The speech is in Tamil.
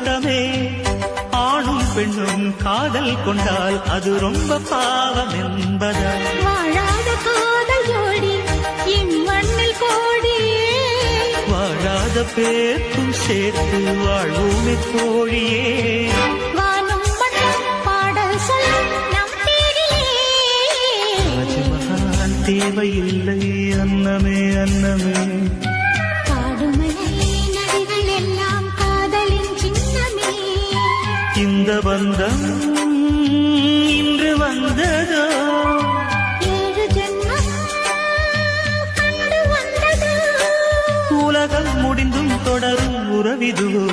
சட்டமே. ஆணும் பெண்ணும் காதல் கொண்டால் அது ரொம்ப பாவம் என்பதால் வாழாத காதல் ஜோடி இம்மண்ணில் கோடியே. வாழாத பேர்க்கும் சேர்த்து வாழ்வோமே தோழியே. வானும் மண்ணும் பாடல் சொல்லும் நம் பேரிலே. ராஜமகான் தேவையில்லை அன்னமே அன்னமே. காடுமலை நதிகள் எல்லாம் காதலின் சின்னமே. இந்த பந்தம் இன்று வந்ததோ, 7 ஜென்மம் கண்டு வந்ததோ. உலகம் முடிந்தும் தொடரும் உறவிதுவோ.